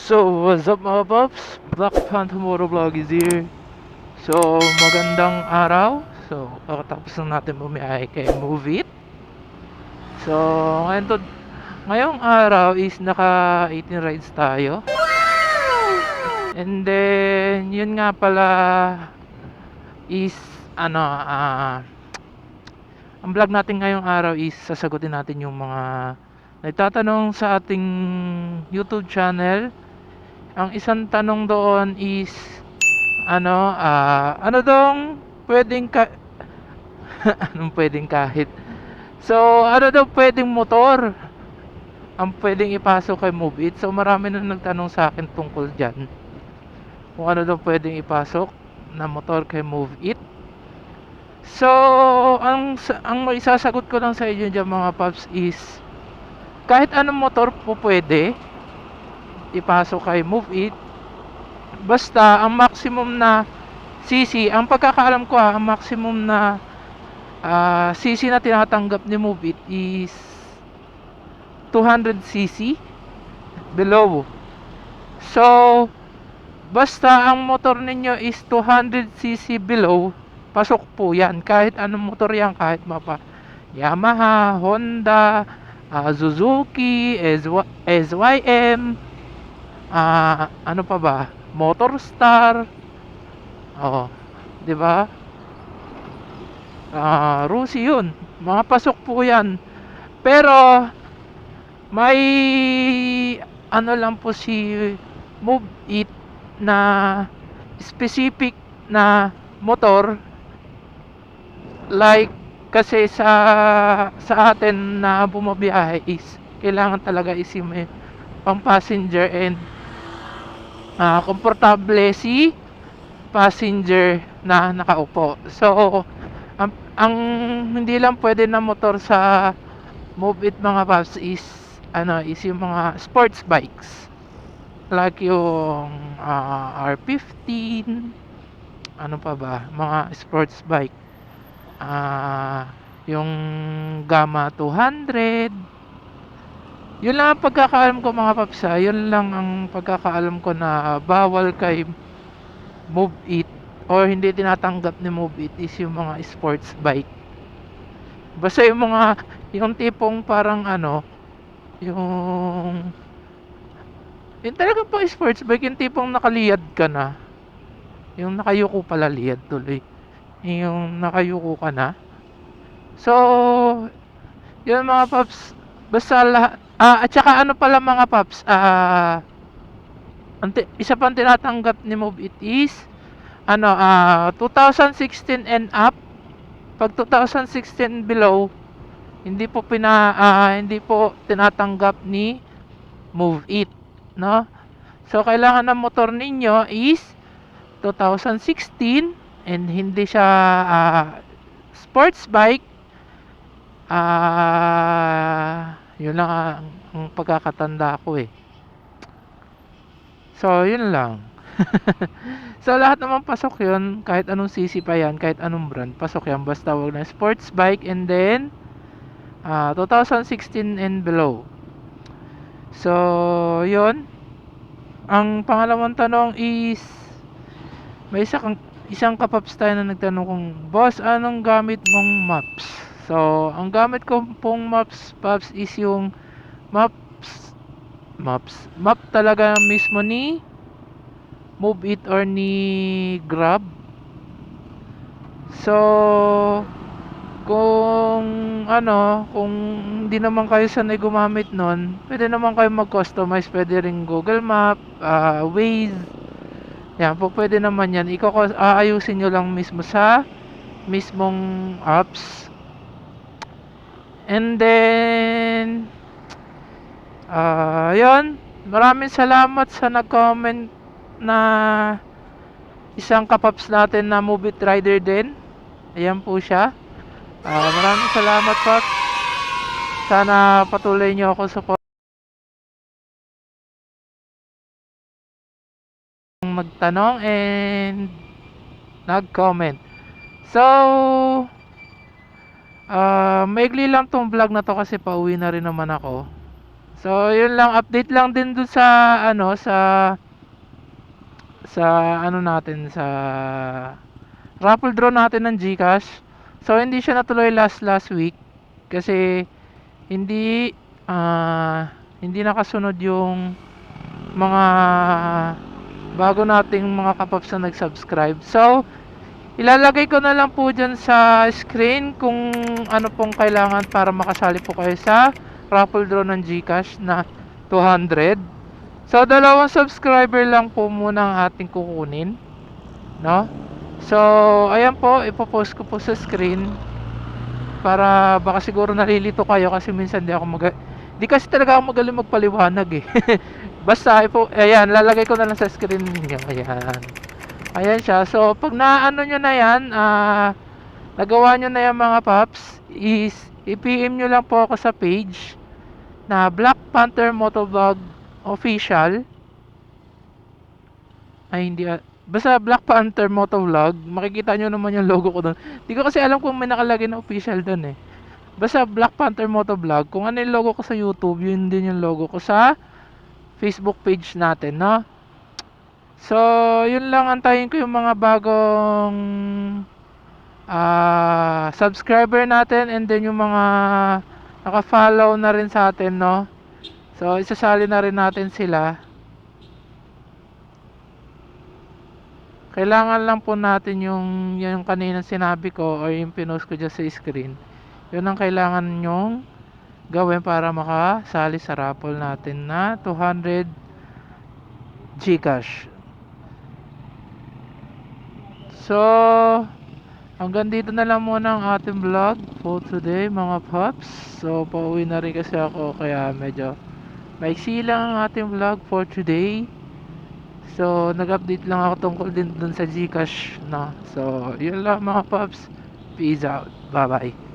So, what's up mga paps? Black Panther Motovlog is here. So, magandang araw. So, kakatapos lang natin bumiyahe kay Move It. So, ngayong araw is naka 18 rides tayo. And then, yun nga pala is, ano, ang vlog natin ngayong araw is sasagutin natin yung mga nagtatanong sa ating YouTube channel. Ang isang tanong doon is ano dong pwedeng anong pwedeng kahit. So, ano daw pwedeng motor ang pwedeng ipasok kay Move It. So, marami na nagtanong sa akin tungkol diyan. Kung ano daw pwedeng ipasok na motor kay Move It. So, ang maisasagot ko lang sa inyo diyan mga paps is kahit anong motor po pwede ipasok kay Move It. Basta ang maximum na CC, ang pagkakaalam ko ang maximum na CC na tinatanggap ni Move It is 200cc below. So, basta ang motor ninyo is 200cc below, pasok po yan. Kahit anong motor yan, kahit mapa Yamaha, Honda, Suzuki, SYM, ano pa ba? Motorstar. Oh, 'di ba? Rusi 'yun. Mga pasok po 'yan. Pero may ano lang po si Move It na specific na motor, like kasi sa atin na bumabiyahe is kailangan talaga is yung may pang passenger and komportable si passenger na nakaupo. So, ang hindi lang pwede na motor sa Move It mga paps is yung mga sports bikes. Like yung R15, ano pa ba? Mga sports bike. Yung Gamma 200. Yun lang ang pagkakaalam ko mga paps. Yun lang ang pagkakaalam ko na bawal kay Move It or hindi tinatanggap ni Move It is yung mga sports bike. Basta yung tipong parang yung talaga pang sports bike, yung tipong nakaliyad ka na. Yung nakayuko pala, liyad tuloy. Yung nakayuko ka na. So, yun mga paps. Basta lahat. At saka ano pala mga paps. Isa pang tinatanggap ni Move It is 2016 and up. Pag 2016 below, hindi po tinatanggap ni Move It, no? So kailangan ng motor ninyo is 2016 and hindi siya sports bike. Yun lang ang pagkakatanda ko eh. So yun lang. So lahat naman pasok yun, kahit anong CC pa yan, kahit anong brand, pasok yan. Basta wag na sports bike and then 2016 and below. So yun. Ang pangalawang tanong is may isang kapaps tayo na nagtanong kung boss, anong gamit mong maps? So ang gamit ko pong maps paps is yung map talaga mismo ni Move It or ni Grab. So kung kung hindi naman kayo sanay gumamit nun, pwede naman kayo mag-customize. Pwede rin Google Map, Waze. Yan po, pwede naman yan. Aayusin nyo lang mismo sa mismong apps. And then yun, maraming salamat sa nag-comment na isang kapaps natin na Move It rider din. Ayan po siya. Maraming salamat po. Sana patuloy nyo ako support magtanong and nag-comment. So maigli lang tong vlog na to kasi pauwi na rin naman ako. So, yun lang, update lang din dun sa ano sa ano natin sa raffle draw natin ng GCash. So, hindi siya natuloy last week kasi hindi hindi nakasunod yung mga bago nating mga kapaps na nag-subscribe. So, ilalagay ko na lang po dyan sa screen kung ano pong kailangan para makasali po kayo sa raffle draw ng GCash na 200. So, dalawang subscriber lang po muna ang ating kukunin, no? So, ayan po, ipopost ko po sa screen para baka siguro nalilito kayo kasi minsan di kasi talaga ako magaling magpaliwanag eh. Basta ayan, lalagay ko na lang sa screen niyo. Ayan. Ayan siya. So, pag naano nyo na yan, nagawa nyo na yan mga paps, is i-PM nyo lang po ako sa page na Black Panther Motovlog Official. Ay, hindi. Basta Black Panther Motovlog. Makikita nyo naman yung logo ko doon. Hindi ko kasi alam kung may nakalagay na official doon eh. Basta Black Panther Motovlog. Kung ano yung logo ko sa YouTube, yun din yung logo ko sa Facebook page natin, no? So, yun lang, antayin ko yung mga bagong subscriber natin and then yung mga naka-follow na rin sa atin, no? So, isasali na rin natin sila. Kailangan lang po natin yung kanina sinabi ko or yung pinost ko dyan sa screen. Yun ang kailangan nyong gawin para makasali sa raffle natin na 200 GCash. So, hanggang dito na lang muna ang ating vlog for today mga paps. So, pauwi na rin kasi ako kaya medyo maiksi lang ang ating vlog for today. So, nag-update lang ako tungkol din dun sa GCash, no? So, yun lang mga paps. Peace out. Bye-bye.